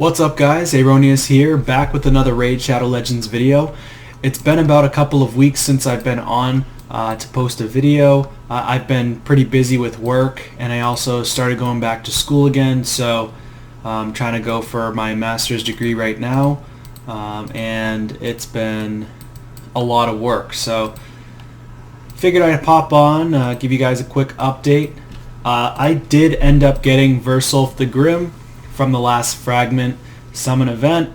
What's up guys, Aronius here, back with another Raid Shadow Legends video. It's been about a couple of weeks since I've been on to post a video. I've been pretty busy with work, and I also started going back to school again, so I'm trying to go for my master's degree right now, and it's been a lot of work, so figured I'd pop on, give you guys a quick update. I did end up getting Versulf the Grim from the last fragment summon event.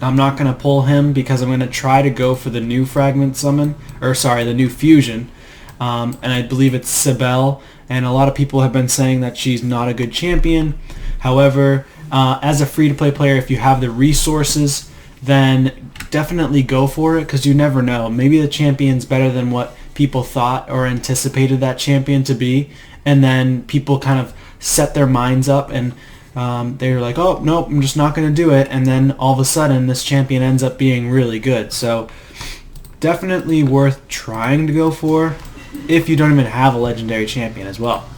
I'm not going to pull him because I'm going to try to go for the new fragment summon, or sorry, the new fusion, and I believe it's Sibel, and a lot of people have been saying that she's not a good champion. However, as a free-to-play player, if you have the resources, then definitely go for it, because you never know. Maybe the champion's better than what people thought or anticipated that champion to be, and then people kind of set their minds up and they're like, oh, nope, I'm just not going to do it, and then all of a sudden this champion ends up being really good. So definitely worth trying to go for if you don't even have a legendary champion as well.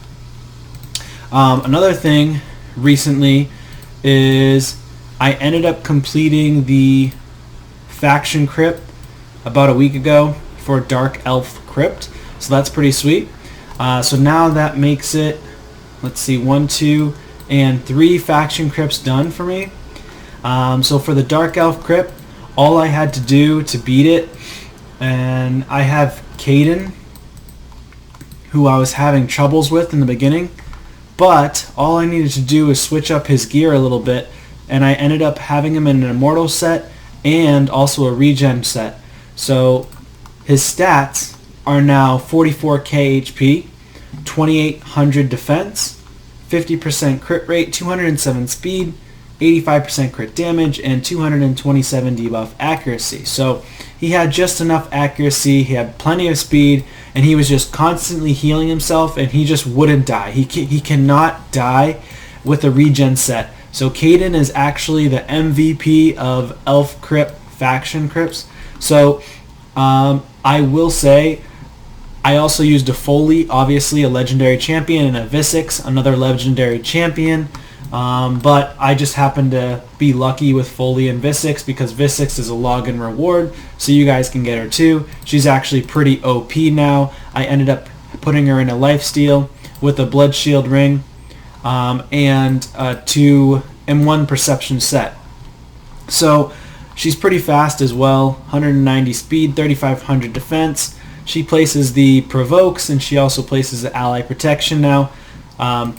Another thing recently is I ended up completing the faction Crypt about a week ago for Dark Elf Crypt, so that's pretty sweet. So now that makes it, let's see, 1, 2, and 3 faction crypts done for me. So for the Dark Elf Crypt, all I had to do to beat it, and I have Caden, who I was having troubles with in the beginning, but all I needed to do is switch up his gear a little bit, and I ended up having him in an Immortal set and also a Regen set. So his stats are now 44k HP, 2800 defense, 50% crit rate, 207 speed, 85% crit damage, and 227 debuff accuracy. So he had just enough accuracy, he had plenty of speed, and he was just constantly healing himself, and he just wouldn't die. He cannot die with a regen set. So Caden is actually the MVP of Elf Crypt faction crypts. So I will say, I also used a Foley, obviously a legendary champion, and a Visix, another legendary champion. But I just happened to be lucky with Foley and Visix because Visix is a login reward, so you guys can get her too. She's actually pretty OP now. I ended up putting her in a lifesteal with a blood shield ring and a 2-in-1 perception set. So she's pretty fast as well, 190 speed, 3500 defense. She places the provokes, and she also places the ally protection now.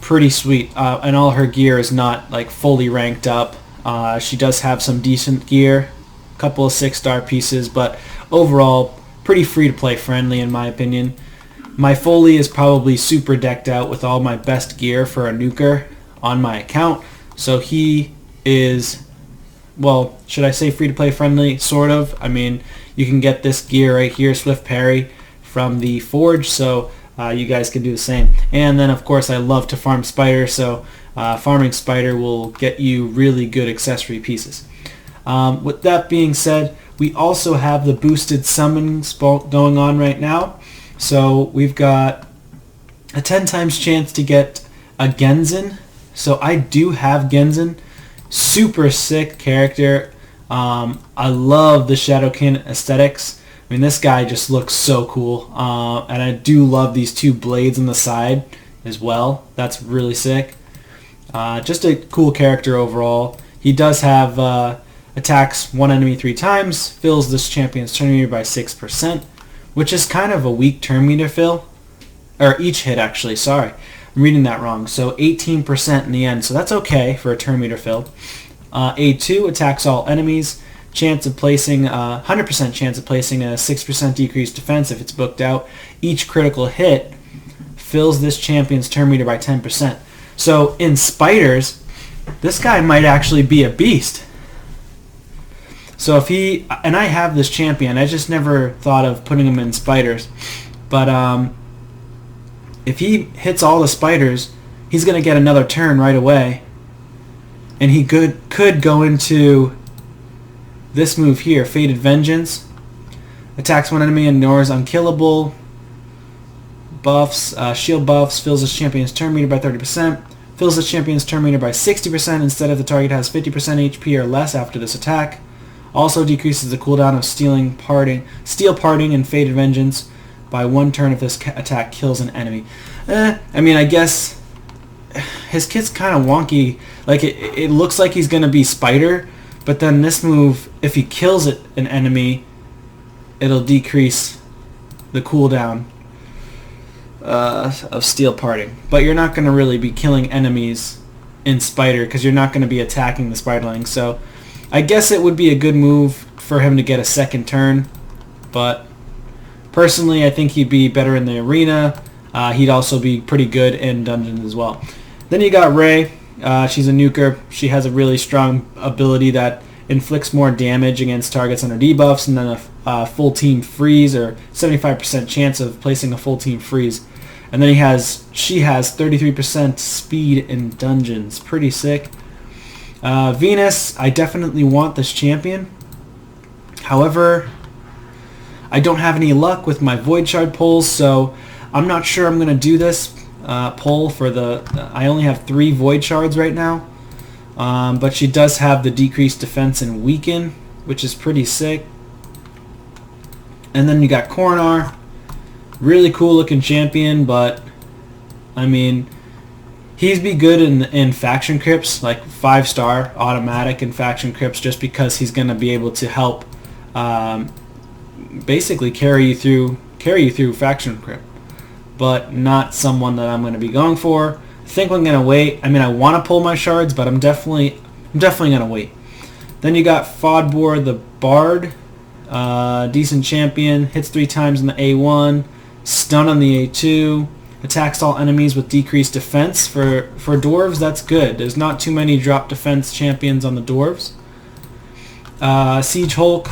Pretty sweet, and all her gear is not like fully ranked up. She does have some decent gear, a couple of 6-star pieces, but overall pretty free-to-play friendly in my opinion. My Foley is probably super decked out with all my best gear for a nuker on my account, so he is, well, should I say free-to-play friendly? Sort of. I mean, you can get this gear right here, Swift Parry, from the Forge, so you guys can do the same. And then of course I love to farm Spider, so farming Spider will get you really good accessory pieces. With that being said, we also have the boosted summons going on right now. So we've got a 10 times chance to get a Genzen. So I do have Genzen. Super sick character. I love the Shadowkin aesthetics. I mean, this guy just looks so cool, and I do love these 2 blades on the side as well. That's really sick. Just a cool character overall. He does have attacks 1 enemy 3 times, fills this champion's turn meter by 6%, which is kind of a weak turn meter fill, or each hit actually, sorry. I'm reading that wrong. So 18% in the end, so that's okay for a turn meter fill. A2 attacks all enemies. Chance of placing 100% chance of placing a 6% decreased defense if it's booked out. Each critical hit fills this champion's turn meter by 10%. So in spiders, this guy might actually be a beast. So if he, and I have this champion, I just never thought of putting him in spiders, but if he hits all the spiders, he's going to get another turn right away, and he could go into this move here, Fated Vengeance. Attacks 1 enemy and ignores unkillable. Buffs, shield buffs, fills his champion's turn meter by 30%. Fills the champion's turn meter by 60% instead if the target has 50% HP or less after this attack. Also decreases the cooldown of Steel Parting and Fated Vengeance by 1 turn if this attack kills an enemy. I mean, I guess his kit's kind of wonky. Like, it looks like he's going to be Spider, but then this move, if he kills an enemy, it'll decrease the cooldown of Steel Parting. But you're not going to really be killing enemies in Spider because you're not going to be attacking the Spiderling. So I guess it would be a good move for him to get a second turn, but personally I think he'd be better in the arena. He'd also be pretty good in dungeons as well. Then you got Ray. She's a nuker. She has a really strong ability that inflicts more damage against targets under debuffs, and then a full team freeze, or 75% chance of placing a full team freeze. And then she has 33% speed in dungeons. Pretty sick. Venus, I definitely want this champion. However, I don't have any luck with my Void Shard pulls, so I'm not sure I'm going to do this pull for I only have 3 Void Shards right now. But she does have the decreased defense and weaken, which is pretty sick. And then you got Coronar. Really cool looking champion, but I mean, he'd be good in faction crypts, like 5-star automatic in faction crypts, just because he's going to be able to help basically carry you through faction crypt, but not someone that I'm going to be going for. I think I'm going to wait. I mean, I want to pull my shards, but I'm definitely going to wait. Then you got Fodbor the Bard. Decent champion. Hits 3 times in the A1. Stun on the A2. Attacks all enemies with decreased defense. For dwarves, that's good. There's not too many drop defense champions on the dwarves. Siege Hulk.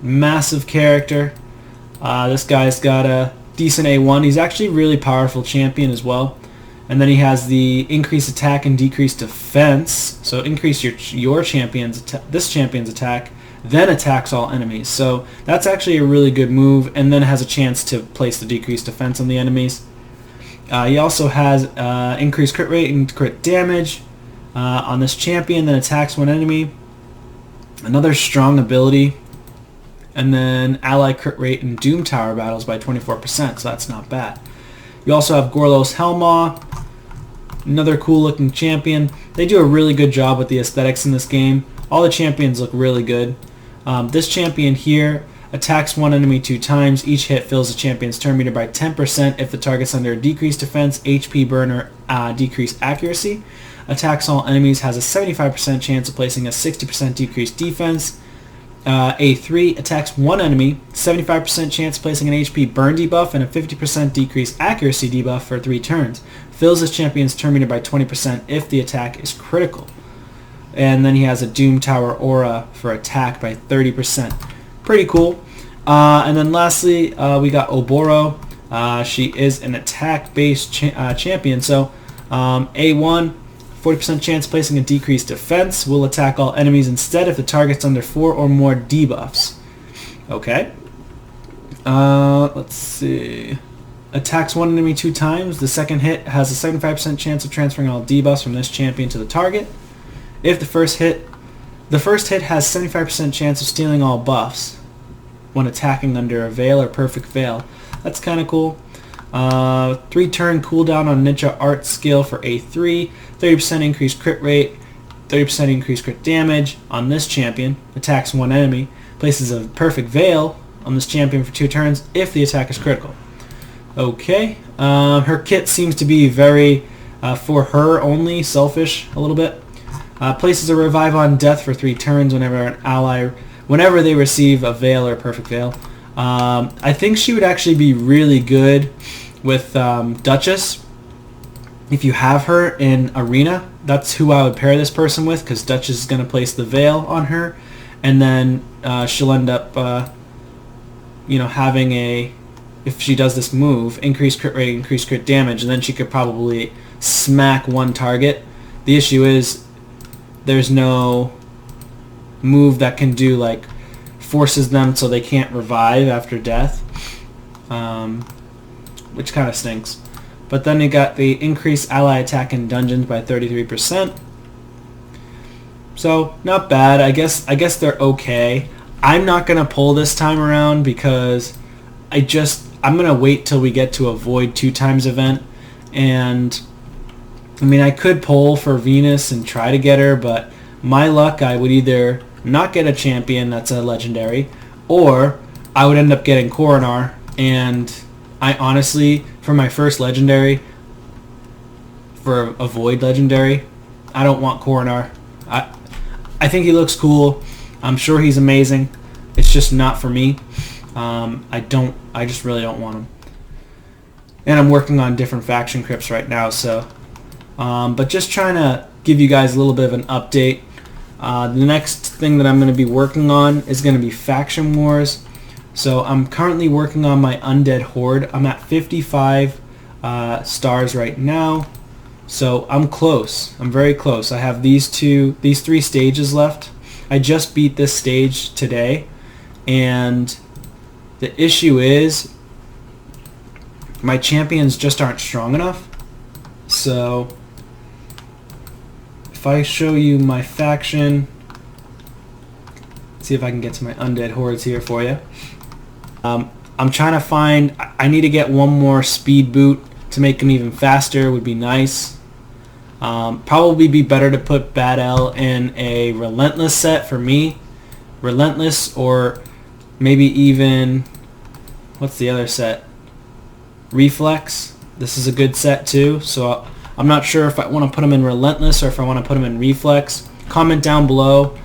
Massive character. This guy's got a decent A1. He's actually a really powerful champion as well. And then he has the increased attack and decreased defense. So increase your this champion's attack, then attacks all enemies. So that's actually a really good move, and then has a chance to place the decreased defense on the enemies. He also has increased crit rate and crit damage on this champion, then attacks one enemy. Another strong ability. And then ally crit rate in Doom Tower battles by 24%, so that's not bad. You also have Gorlos Helmaw, another cool looking champion. They do a really good job with the aesthetics in this game. All the champions look really good. This champion here attacks one enemy 2 times. Each hit fills the champion's turn meter by 10% if the target's under decreased defense, HP burn, or decreased accuracy. Attacks all enemies, has a 75% chance of placing a 60% decreased defense. A3 attacks one enemy, 75% chance of placing an HP burn debuff and a 50% decreased accuracy debuff for 3 turns. Fills this champion's turn meter by 20% if the attack is critical. And then he has a Doom Tower aura for attack by 30%. Pretty cool. And then lastly, we got Oboro. She is an attack-based champion. So A1, 40% chance of placing a decreased defense. Will attack all enemies instead if the target's under 4 or more debuffs. Okay. Let's see. Attacks one enemy 2 times. The second hit has a 75% chance of transferring all debuffs from this champion to the target. If the first hit has 75% chance of stealing all buffs when attacking under a Veil or Perfect Veil. That's kind of cool. 3-turn cooldown on Ninja Art skill for A3. 30% increased crit rate. 30% increased crit damage on this champion. Attacks one enemy. Places a Perfect Veil on this champion for 2 turns if the attack is critical. Okay. Her kit seems to be very for her only, selfish a little bit. Places a Revive on Death for 3 turns whenever they receive a Veil or Perfect Veil. I think she would actually be really good with Duchess. If you have her in Arena, that's who I would pair this person with, because Duchess is going to place the Veil on her, and then she'll end up having if she does this move, increased crit rate, increased crit damage, and then she could probably smack one target. The issue is there's no move that can do, like, forces them so they can't revive after death, which kind of stinks. But then you got the increased ally attack in dungeons by 33%. So not bad. I guess they're okay. I'm not gonna pull this time around because I'm gonna wait till we get to a Void 2x event, and I mean I could pull for Venus and try to get her, but my luck I would either not get a champion that's a legendary, or I would end up getting Coronar, and I honestly, for my first legendary, for a Void legendary, I don't want Coronar. I think he looks cool. I'm sure he's amazing. It's just not for me. I just really don't want him. And I'm working on different faction crypts right now, so. But just trying to give you guys a little bit of an update. The next thing that I'm going to be working on is going to be Faction Wars. So I'm currently working on my Undead Horde. I'm at 55 stars right now. So I'm close. I'm very close. I have these 3 stages left. I just beat this stage today, and the issue is my champions just aren't strong enough. So if I show you my faction, see if I can get to my Undead Hordes here for you. I'm trying to find, I need to get one more speed boot to make them even faster. Would be nice. Probably be better to put Bad L in a Relentless set for me. Relentless, or maybe even, what's the other set? Reflex. This is a good set too, so I'm not sure if I want to put them in Relentless or if I want to put them in Reflex. Comment down below.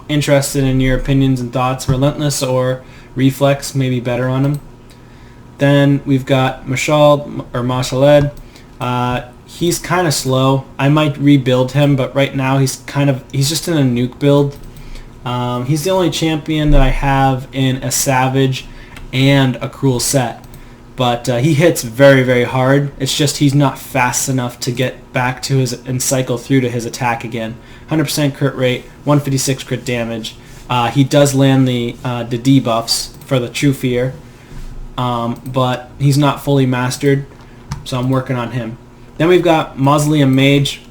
Interested in your opinions and thoughts. Relentless or Reflex may be better on them. Then we've got Mashaled. He's kind of slow. I might rebuild him, but right now he's just in a nuke build. He's the only champion that I have in a Savage and a Cruel set. But he hits very, very hard. It's just he's not fast enough to get back to his and cycle through to his attack again. 100% crit rate, 156 crit damage. He does land the debuffs for the True Fear, but he's not fully mastered, so I'm working on him. Then we've got Mausoleum Mage.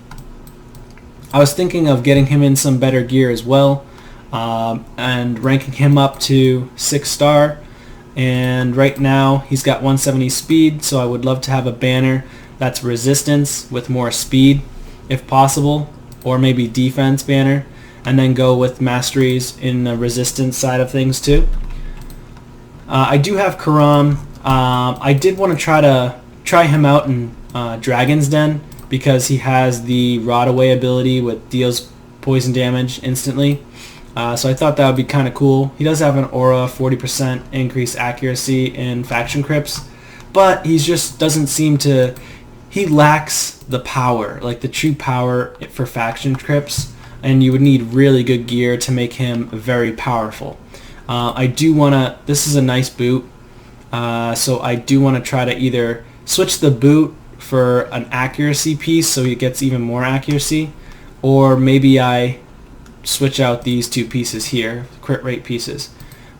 I was thinking of getting him in some better gear as well, and ranking him up to 6 star. And right now he's got 170 speed, so I would love to have a banner that's resistance with more speed if possible, or maybe defense banner, and then go with masteries in the resistance side of things too. I do have Karam. I did want to try him out in Dragon's Den because he has the Rot Away ability with deals poison damage instantly. So I thought that would be kind of cool. He does have an aura, 40% increased accuracy in faction crypts, but he just doesn't seem to, he lacks the power, like the true power for faction crypts, and you would need really good gear to make him very powerful. I do want to, this is a nice boot, so I do want to try to either switch the boot for an accuracy piece so he gets even more accuracy, or maybe I switch out these 2 pieces here, crit rate pieces.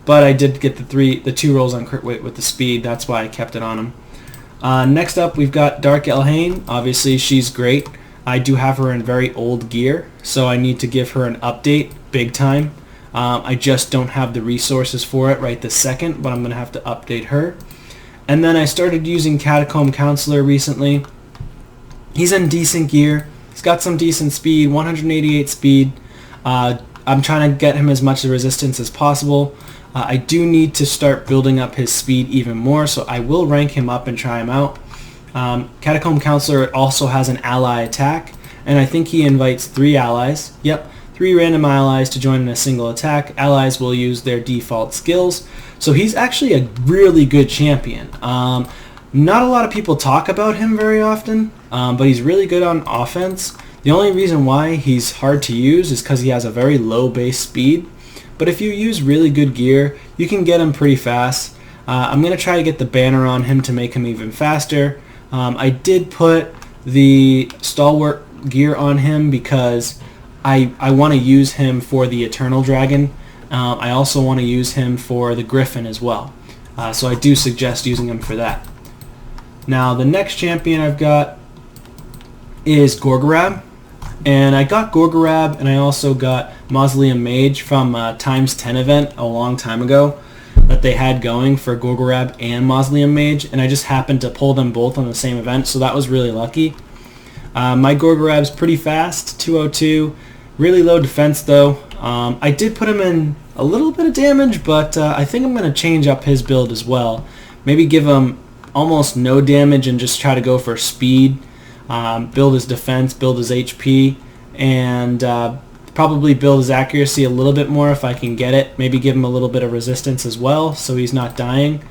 But I did get the 2 rolls on crit rate with the speed, that's why I kept it on him. Next up we've got Dark Elhain. Obviously she's great. I do have her in very old gear, so I need to give her an update big time. I just don't have the resources for it right this second, but I'm going to have to update her. And then I started using Catacomb Counselor recently. He's in decent gear. He's got some decent speed, 188 speed. I'm trying to get him as much resistance as possible. I do need to start building up his speed even more, so I will rank him up and try him out. Catacomb Counselor also has an ally attack, and I think he invites 3 allies. Yep, 3 random allies to join in a single attack. Allies will use their default skills. So he's actually a really good champion. Not a lot of people talk about him very often, but he's really good on offense. The only reason why he's hard to use is because he has a very low base speed. But if you use really good gear, you can get him pretty fast. I'm going to try to get the banner on him to make him even faster. I did put the stalwart gear on him because I want to use him for the Eternal Dragon. I also want to use him for the Griffin as well. So I do suggest using him for that. Now the next champion I've got is Gorgorab, and I got Gorgorab and I also got Mausoleum Mage from a times 10 event a long time ago that they had going for Gorgorab and Mausoleum Mage, and I just happened to pull them both on the same event, so that was really lucky. My Gorgorab's pretty fast, 202, really low defense though. I did put him in a little bit of damage, but I think I'm going to change up his build as well. Maybe give him almost no damage and just try to go for speed, build his defense, build his HP, and probably build his accuracy a little bit more if I can get it. Maybe give him a little bit of resistance as well so he's not dying.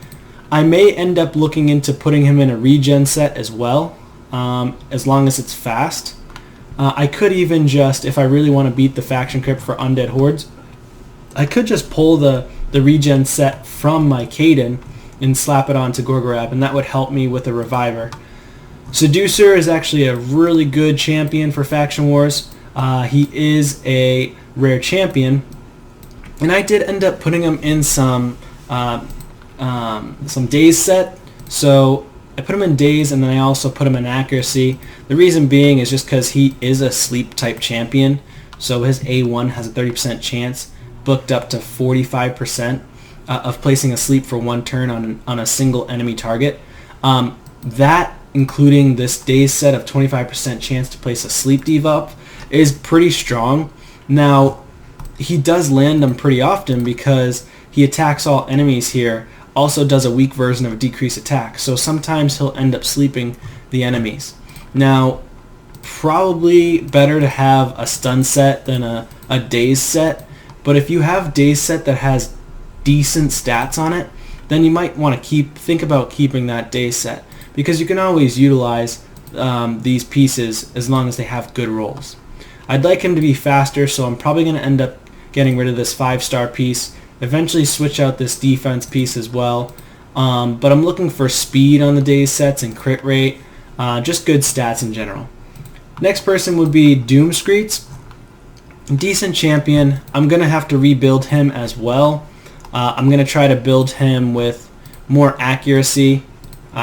I may end up looking into putting him in a regen set as well, as long as it's fast. I could even just, if I really want to beat the faction crypt for Undead Hordes, I could just pull the regen set from my Caden and slap it onto Gorgorab, and that would help me with the Reviver. Seducer is actually a really good champion for Faction Wars. He is a rare champion, and I did end up putting him in some daze set. So I put him in daze, and then I also put him in accuracy. The reason being is just because he is a sleep type champion, so his A1 has a 30% chance, booked up to 45% of placing a sleep for one turn on a single enemy target. That, including this daze set of 25% chance to place a sleep diva up, is pretty strong. Now, he does land them pretty often because he attacks all enemies here, also does a weak version of a decrease attack, so sometimes he'll end up sleeping the enemies. Now, probably better to have a stun set than a daze set, but if you have daze set that has decent stats on it, then you might want to think about keeping that daze set, because you can always utilize these pieces as long as they have good rolls. I'd like him to be faster, so I'm probably going to end up getting rid of this 5-star piece, eventually switch out this defense piece as well, but I'm looking for speed on the daze sets and crit rate, just good stats in general. Next person would be Doomscreets. Decent champion. I'm going to have to rebuild him as well. I'm going to try to build him with more accuracy.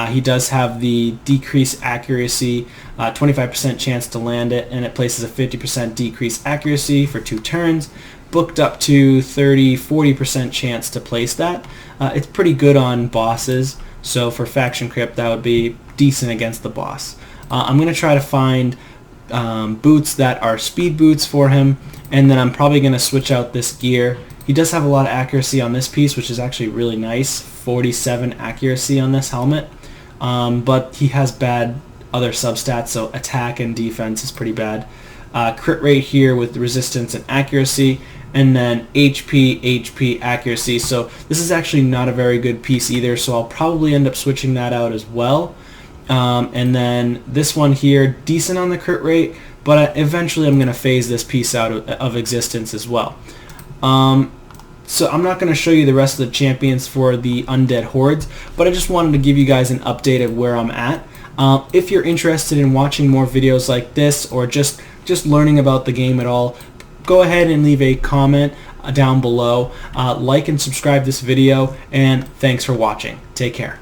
He does have the decreased accuracy, 25% chance to land it, and it places a 50% decreased accuracy for 2 turns, booked up to 30-40% chance to place that. It's pretty good on bosses, so for Faction Crypt that would be decent against the boss. I'm going to try to find boots that are speed boots for him, and then I'm probably going to switch out this gear. He does have a lot of accuracy on this piece, which is actually really nice, 47 accuracy on this helmet, but he has bad other substats, so attack and defense is pretty bad. Crit rate here with resistance and accuracy, and then HP, accuracy, so this is actually not a very good piece either, so I'll probably end up switching that out as well. And then this one here, decent on the crit rate, but eventually I'm going to phase this piece out of existence as well. So I'm not going to show you the rest of the champions for the Undead Hordes, but I just wanted to give you guys an update of where I'm at. If you're interested in watching more videos like this, or just learning about the game at all, go ahead and leave a comment down below. Like and subscribe this video, and thanks for watching. Take care.